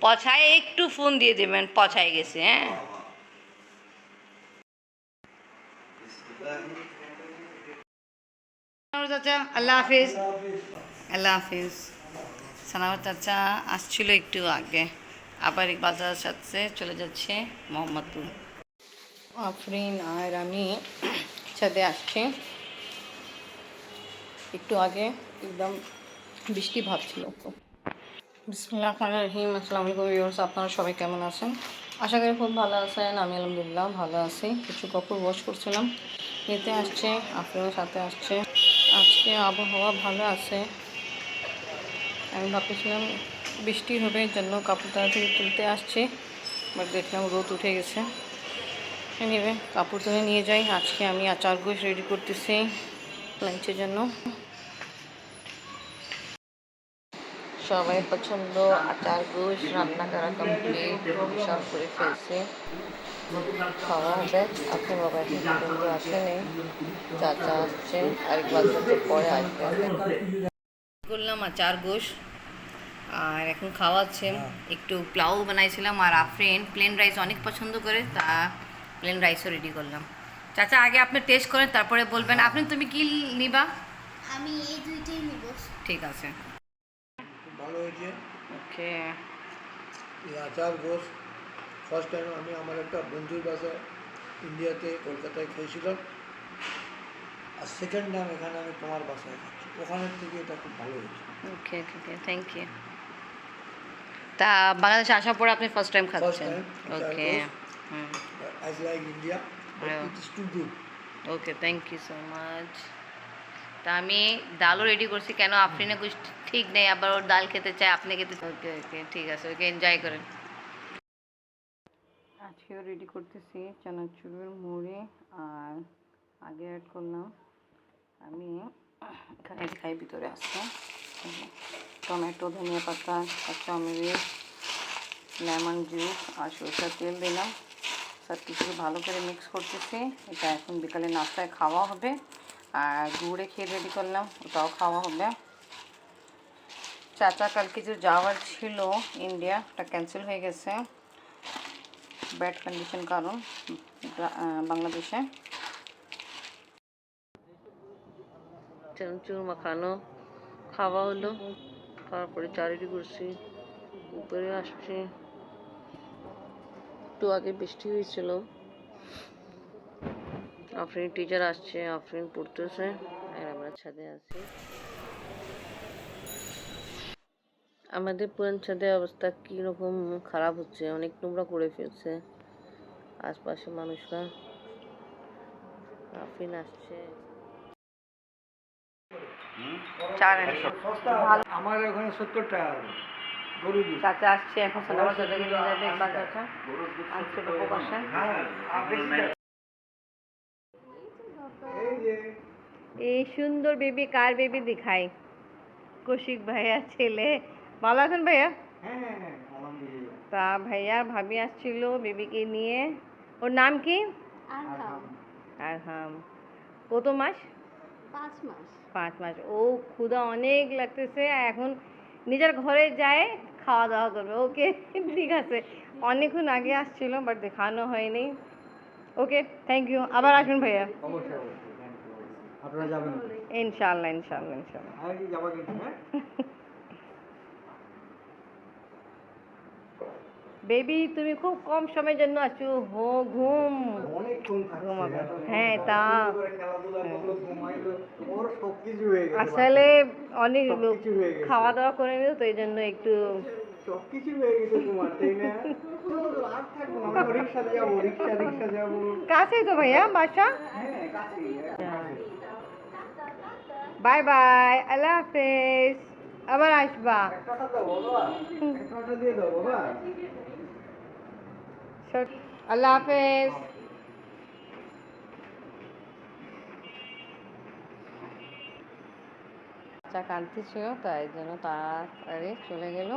পছায় একটু ফোন দিয়ে দেবেন, পছায় গেছে। হ্যাঁ, চাচা আল্লাহ হাফিজ। আল্লাহ হাফিজ। সানাওয়ার চাচা আসছিল একটু আগে, আবার ইকবাল চাচার সাথে চলে যাচ্ছে মোহাম্মদপুর। আফরিন আর আমি ছাদে আসছি। একটু আগে একদম বৃষ্টি ভাব ছিল। বিসমিল্লাহির রহমানির রহিম। আসসালামু আলাইকুম ভিউয়ার্স, আপনারা সবাই কেমন আছেন? আশা করি খুব ভালো আছেন। আমি আলহামদুলিল্লাহ ভালো আছি। কিছু কাপড় ওয়াশ করছিলাম, নিতে আসছে, আফরিনের সাথে আসছে। আজকে আবহাওয়া ভালো আছে। আমি ভাবতেছিলাম বৃষ্টি হবে, জন্য কাপড় তাড়াতাড়ি তুলতে আসছি, বাট দেখলাম রোদ উঠে গেছে। এনিওয়ে কাপড় তুলে নিয়ে যাই। আজকে আমি আচার গোশ রেডি করতেছি লাঞ্চের জন্য। সবাই পছন্দ আচার গোশ রান্না করা কমপ্লিট, সার্ভ করে ফেলছে, খাওয়া হবে। আপনি বাবা এখন পর্যন্ত আসেনি, চাচা আসছে, আরেক বাচ্চা তো পরে আসবে। করলাম আচার গোশ আর এখন খাওয়াচ্ছে। একটু প্লাউ বানাইছিলাম আর আফরিন প্লেন রাইস অনেক পছন্দ করে, তা প্লেন রাইসও রেডি করলাম। চাচা আগে আপনি টেস্ট করেন, তারপরে বলবেন। আপনি তুমি কি নিবা? আমি এই দুইটাই নিব। ঠিক আছে, ভালো হয়েছে। ওকে। এই আচার গোশ ফার্স্ট টাইম আমি আমার একটা বন্ধুর বাসায় ইন্ডিয়াতে কলকাতায় খেয়েছিলাম, আর সেকেন্ড টাইম এখানে আমি তোমার বাসায় খাচ্ছি। ওখানের থেকে এটা খুব ভালো হয়েছে। Okay okay okay, thank you. তা বাংলাদেশে আসার পরে আপনি ফার্স্ট টাইম ফার্স্ট খাচ্ছেন? Time okay, hmm, as like India, it is too good. Okay, thank you so much. তা আমি ডালও রেডি করছি, কেন আফরিনে কুछ ঠিক নেই, আবার ওর ডাল খেতে চায়, আপনি খেতে। ওকে ওকে, ঠিক আছে, ওকে, এনজয় করেন। আজকেও রেডি করতেছি চানাচুরের মুড়ি, আর আগে অ্যাড করলাম আমি এখানে খাই ভিতরে আসছে টমেটো, ধনিয়া পাতা, কাঁচামরিচ, লেমন জুস আর সরষের তেল দিলাম। সব কিছু ভালো করে মিক্স করতেছি। এটা এখন বিকালে নাস্তায় খাওয়া হবে। আর গুড়ে খেয়ে রেডি করলাম, ওটাও খাওয়া হবে। চাচা কালকে যে যাওয়ার ছিল ইন্ডিয়া, ওটা ক্যান্সেল হয়ে গেছে ব্যাড কন্ডিশন কারণ বাংলাদেশে। চানাচুর মাখানো খাওয়া হলো, তারপরে চা রেডি করছি, উপরে আসছি। একটু আগে বৃষ্টি হয়েছিল। আফরিন টিচার আসছে, আফরিন পড়তেছে, আর আমরা ছাদে আছি। আমাদের পুরান ছাদের অবস্থা কীরকম খারাপ হচ্ছে, অনেক নোংরা করে ফেলছে আশপাশে মানুষরা। আফরিন আসছে, আমার ওখানে 70 টাকা গরু দুধ। চাচা আসছে, এখন সানাওয়ার চাচাকে নিয়ে যাবে একবার। চাচা আসছে বাবু পাশে। এই সুন্দর বেবি কার বেবি দেখাই? কৌশিক ভাইয়া ছেলে। ভালো আছেন ভাইয়া? হ্যাঁ, আলহামদুলিল্লাহ। তা ভাইয়া ভাবি আসছিল বেবিকে নিয়ে। ওর নাম কি? আরহাম। আরহাম। কত মাস? 5 মাস। 5 মাস। ও ক্ষুধা অনেক লাগতেছে, এখন নিজের ঘরে যায় খাওয়া দাওয়া করবে। ওকে, ঠিক আছে। অনেকক্ষণ আগে আসছিল, বাট দেখানো হয়নি। ওকে, থ্যাংক ইউ। আবার আসবেন ভাইয়া। অবশ্যই অবশ্যই, থ্যাংক ইউ। আপনারা যাবেন? ইনশাআল্লাহ ইনশাআল্লাহ ইনশাআল্লাহ। আমি কি যাবো কিন্তু, হ্যাঁ? বেবি তুমি খুব কম সময়ের জন্য আছো। ঘুম অনেকক্ষণ থাকছে, ঘুমাবো। হ্যাঁ, তা খেলাধুলা করলো, ঘুমাইলো, ওর সবকিছু হয়ে গেছে। আসলে অনেক সবকিছু হয়ে গেছে। খাওয়া দাওয়া করে নিল, তো এই জন্য একটু সবকিছু হয়ে গেছে তোমার, তাই না? আর থাকবো না, আমরা রিক্সাতে যাবো, রিক্সা যাবো। কাছেই তো ভাইয়া বাসা। হ্যাঁ, কাছেই। বাই বাই, আল্লাহ হাফেজ, আবার আসবা। একটা দাও বাবা, একটা দিয়ে দাও বাবা। আল্লাহ হাফেজ। চা কাঁদতে ছিল, তাই জন্য তাড়াতাড়ি চলে গেল।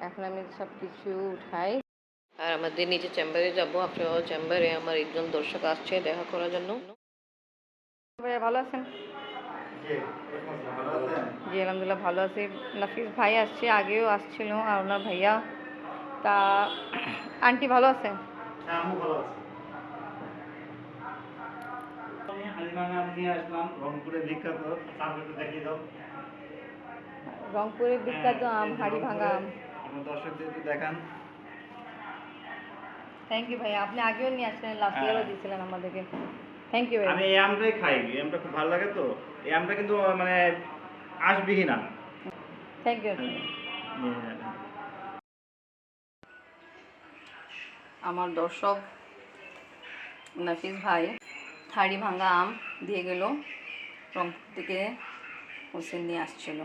এখন আমি সব কিছু উঠাই আর আমাদের নিচে চেম্বারে যাবো। আপনার চেম্বারে আমার একজন দর্শক আসছে দেখা করার জন্য। ভালো আছেন? জি আলহামদুলিল্লাহ ভালো আছি। নাফিস ভাই আসছে, আগেও আসছিল, আর ওনার ভাইয়া তা আন্টি ভালো আছে? হ্যাঁ, আমিও ভালো আছি। আমি হালিমাঙ্গা আম নিয়ে আসলাম, রংপুরে বিখ্যাত। সামনে একটু দেখিয়ে দাও। রংপুরের বিখ্যাত আম, এই যে হাড়ি ভাঙা আম। আমার দর্শকদের একটু দেখান। থ্যাংক ইউ ভাইয়া, আপনি আগেও নিয়ে আসলেন, লাস্ট হ্যাঁ। ইয়ারও দিয়েছিলেন আমাদেরকে। থ্যাংক ইউ ভাইয়া। আমি এই আমটাই খাই, এই আমটা খুব ভালো লাগে তো। এই আমটা কিন্তু মানে আঁশবিহীন আম। Thank you. আমার দর্শক নাফিস ভাই হাড়ি ভাঙা আম দিয়ে গেল, রংপুর থেকে হোসেন নিয়ে আসছিল।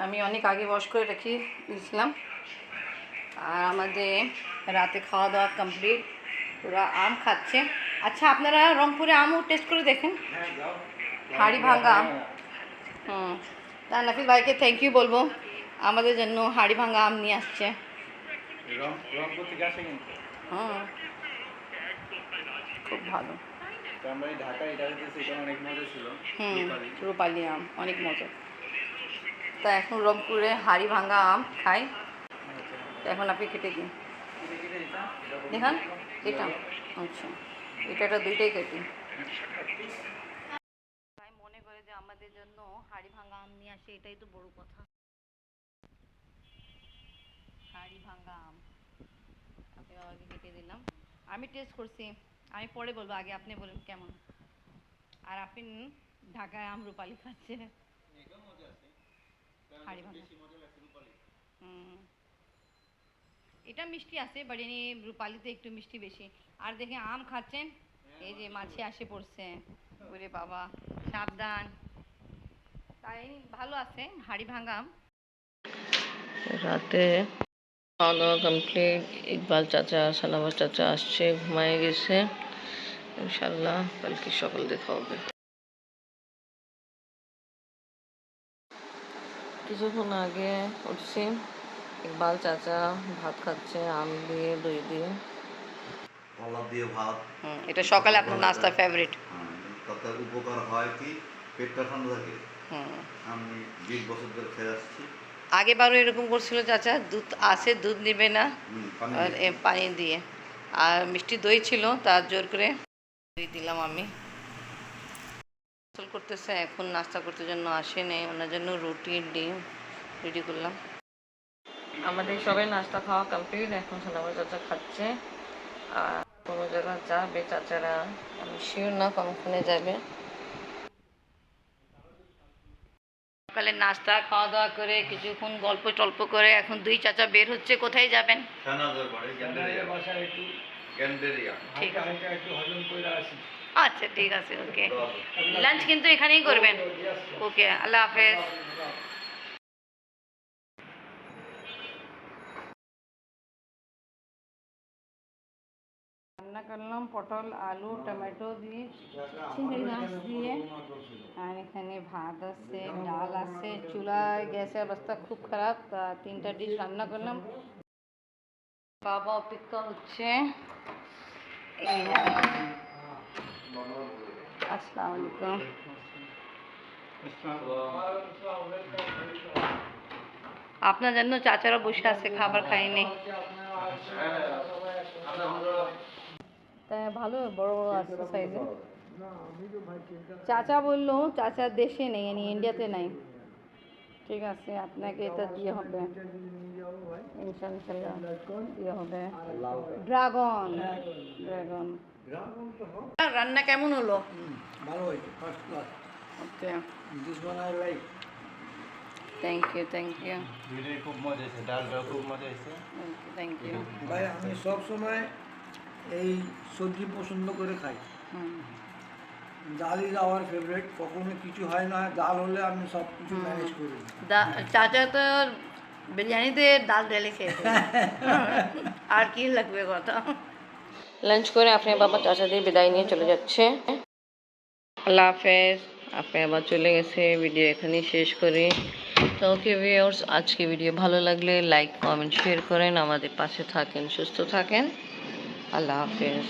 আমি অনেক আগে ওয়াশ করে রেখে দিয়েছিলাম। আর আমাদের রাতে খাওয়া দাওয়া কমপ্লিট, পুরো আম খাচ্ছে। আচ্ছা, আপনারা রংপুরে আমও টেস্ট করে দেখেন, হাড়ি ভাঙা আম। তা নাফিস ভাইকে থ্যাংক ইউ বলবো, আমাদের জন্য হাড়ি ভাঙা আম নিয়ে আসছে। রংপুর থেকে আসে কিন্তু। খুব ভালো। তো আমরা এই ঢাকায় এটা দিয়েছি, এটা অনেক মজা ছিল। রূপালি আম অনেক মজা। তা এখন রংপুরে হাড়ি ভাঙা আম খাই। তো এখন আপনি কেটে দিন, দেখান এটা। আচ্ছা, এটা দুইটাই কেটে। ভাই মনে করে যে আমাদের জন্য হাড়ি ভাঙা আম নিয়ে আসে, এটাই তো বড় কথা। হাড়ি ভাঙা আম আপনি বাবাকে কেটে দিলাম। আমি টেস্ট করছি, আমি পরে বলবো, আগে আপনি বলেন কেমন। আর আপনি ঢাকায় আম রূপালি খাচ্ছে। হাড়ি ভাঙা এটা মিষ্টি আছে, বাট এনে রূপালিতে একটু মিষ্টি বেশি। আর দেখে আম খাচ্ছেন, এই যে মাছি আসে পড়ছে, ওরে বাবা সাবধান। তাই ভালো আছে হাড়ি ভাঙা আম। রাতে খাওয়া দাওয়া কমপ্লিট। ইকবাল চাচা, সানাবার চাচা আসছে, ঘুমায় গেছে। ইনশাল্লাহ কালকে সকাল দেখা হবে। কিছুক্ষণ আগে উঠছি, ইকবাল চাচা ভাত খাচ্ছে আম দিয়ে, দই দিয়ে। কলা দিয়ে ভাত। এটা সকালে আপনার নাস্তা ফেভারিট। তাতে উপকার হয় কি, পেটটা ঠান্ডা থাকে। আমি 20 বছর ধরে খেয়ে আসছি। আগেবারও এরকম করছিল চাচা, দুধ আছে, দুধ নেবে না, আর পানি দিয়ে। আর মিষ্টি দই ছিল, তার জোর করে দই দিলাম আমি। করতেছে এখন, নাস্তা করতে জন্য আসেনি, ওনার জন্য রুটি ডিম রেডি করলাম। আমাদের সবাই নাস্তা খাওয়া কমপ্লিট, এখন সানাবার চাচা খাচ্ছে। আর কোনো জায়গায় যাবে চাচারা, আমি শিওর না কোনখানে যাবে। সকালে নাস্তা খাওয়া দাওয়া করে কিছুক্ষণ গল্প টল্প করে এখন দুই চাচা বের হচ্ছে। কোথায় যাবেন? ঠিক আছে, আচ্ছা ঠিক আছে, ওকে। লাঞ্চ কিন্তু এখানেই করবেন। ওকে, আল্লাহ হাফেজ। রান্না করলাম পটল আলু টমেটো দিয়ে, চিংড়ি মাছ দিয়ে। আর এখানে ভাত আছে, ডাল আছে। চুলায় গ্যাসের অবস্থা খুব খারাপ, তা 3টা ডিশ রান্না করলাম। বাবা অপেক্ষা হচ্ছে। আসসালামু আলাইকুম। আপনার জন্য চাচারা বসে আছে, খাবার খাইনি। তাই ভালো বড় বড় আছে সাইজে। চাচা বললো চাচা দেশে নেই, ইন্ডিয়াতে নাই। ঠিক আছে, আপনাকে এটা দিয়ে হবে, ইনশাআল্লাহ দিয়ে হবে। ড্রাগন ড্রাগন রান্না কেমন হলো? ভালো হয়েছে, first class. Okay, this one I like. Thank you, thank you, video খুব মজা হয়েছে, ডালটাও খুব মজা হয়েছে। Thank you. ভাই আমি সব সময় এই সবজি পছন্দ করে খাই। ডাল ইজ আওয়ার ফেভারিট। কখনো কিছু হয় না, ডাল হলে আমি সব কিছু ম্যানেজ করি। চাচা তো বিরিয়ানিতে ডাল ঢেলে খেয়েছে, আর কি লাগবে কথা। লাঞ্চ করে আপনি বাবা চাচাদের বিদায় নিয়ে চলে যাচ্ছে। আল্লাহ হাফেজ। আপনি আবার চলে গেছে, ভিডিও এখানেই শেষ করি। তো ওকে ভিউয়ার্স, আজকে ভিডিও ভালো লাগলে লাইক কমেন্ট শেয়ার করেন, আমাদের পাশে থাকেন, সুস্থ থাকেন। আল্লাহ হাফেজ।